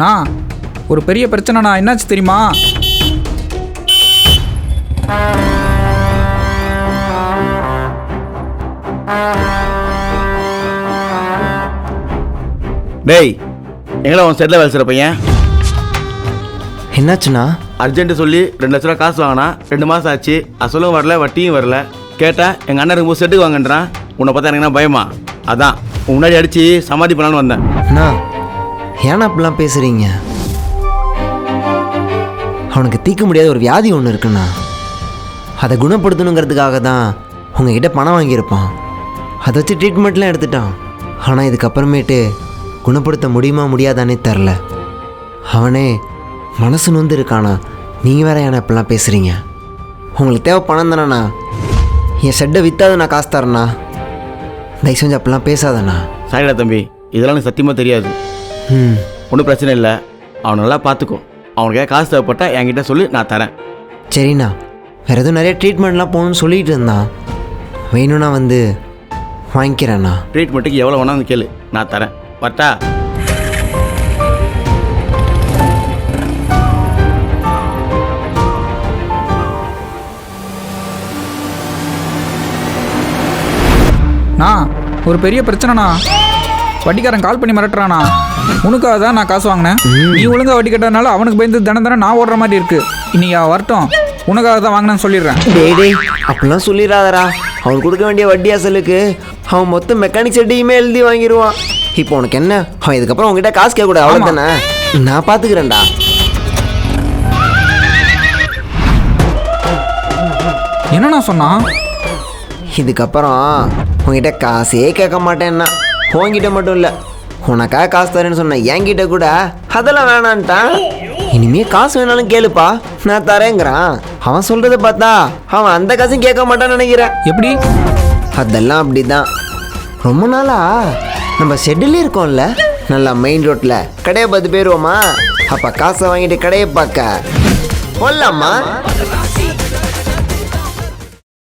நான் ஒரு பெரிய பிரச்சனைண்ணா. என்னாச்சு தெரியுமா? டேய், எங்களை உன் செட்டில் வேலை செய்கிற பையன் என்னாச்சுண்ணா? அர்ஜென்ட்டு சொல்லி 2 லட்ச ரூபா காசு வாங்கினா 2 மாதம் ஆச்சு. அசலும் வரல, வட்டியும் வரல. கேட்டால் எங்கள் அண்ணன் இருக்கும்போது செட்டுக்கு வாங்கன்றான். உன்னை பார்த்தா எனக்கு என்ன பயமா? அதான் முன்னாடி அடித்து சமாதி பண்ணலான்னு வந்தேன். அண்ணா ஏன்னா அப்படிலாம் பேசுகிறீங்க? அவனுக்கு தீர்க்க முடியாத ஒரு வியாதி ஒன்று இருக்குண்ணா. அதை குணப்படுத்தணுங்கிறதுக்காக தான் உங்ககிட்ட பணம் வாங்கியிருப்பான். அதை வச்சு ட்ரீட்மெண்ட்லாம் எடுத்துட்டான். ஆனால் இதுக்கப்புறமேட்டு குணப்படுத்த முடியுமா முடியாதானே தெரில. அவனே மனசு நொந்து இருக்கானா. நீங்கள் வேற ஏன்னா இப்படிலாம் பேசுகிறீங்க? உங்களுக்கு தேவை பணம் தானேண்ணா? என் ஷெட்டை விற்றாத நான் காசு தரேண்ணா. தயவு செஞ்சு அப்படிலாம் பேசாதண்ணா. சாரிடா தம்பி, இதெல்லாம் எனக்கு சத்தியமாக தெரியாது. ஒன்றும் பிரச்சனை இல்லை, அவனை நல்லா பார்த்துக்கோ. அவனுக்கு ஏதாவது காசு தேவைப்பட்டா என்கிட்ட சொல்லி நான் தரேன். சரிண்ணா. வேறு எதுவும் நிறைய ட்ரீட்மெண்ட்லாம் போகணுன்னு சொல்லிகிட்டு இருந்தான். வேணும்னா வந்து வாங்கிக்கிறேண்ணா. ட்ரீட்மெண்ட்டுக்கு எவ்வளோ வேணாலும் கேளு, நான் தரேன். பட்டா நான் ஒரு பெரிய பிரச்சனைண்ணா. வட்டிக்காரன் கால் பண்ணி மிரட்டுறானா. உனக்காக தான் நான் காசு வாங்கினேன். நீ ஒழுங்கா வட்டி கட்டறதுனால அவனுக்கு பயந்து தினம் நான் ஓடுற மாதிரி இருக்கு. இன்னைக்கு வரட்டும், உனக்காக தான் வாங்கினேன்னு சொல்லிடுறேன். டேய் அப்படிலாம் சொல்லிடாதடா. அவன் கொடுக்க வேண்டிய வட்டி அசலுக்கு அவன் மொத்தம் மெக்கானிக் செட்டையுமே எழுதி வாங்கிடுவான். இப்போ உனக்கு என்ன? அவன் இதுக்கப்புறம் உங்ககிட்ட காசு கேட்கக்கூடாது, அவ்வளோ தானே? நான் பார்த்துக்கிறேன்டா. என்னண்ணா சொன்னா? இதுக்கப்புறம் உங்ககிட்ட காசே கேட்க மாட்டேன்னா. உன்கிட்ட மட்டும் இல்லை, உனக்காக காசு தரேன்னு சொன்னேன். என்கிட்ட கூட அதெல்லாம் வேணான்ட்டான். இனிமே காசு வேணாலும் கேளுப்பா, நான் தரேங்கிறான். அவன் சொல்றதை பார்த்தா அவன் அந்த காசும் கேட்க மாட்டான்னு நினைக்கிறேன். எப்படி? அதெல்லாம் அப்படிதான். ரொம்ப நாளா நம்ம ஷெட்டில் இருக்கோம்ல, நல்லா மெயின் ரோட்ல கடையை பார்த்து போயிடுவோமா? அப்ப காசை வாங்கிட்டு கடையை பார்க்க போடலாமா?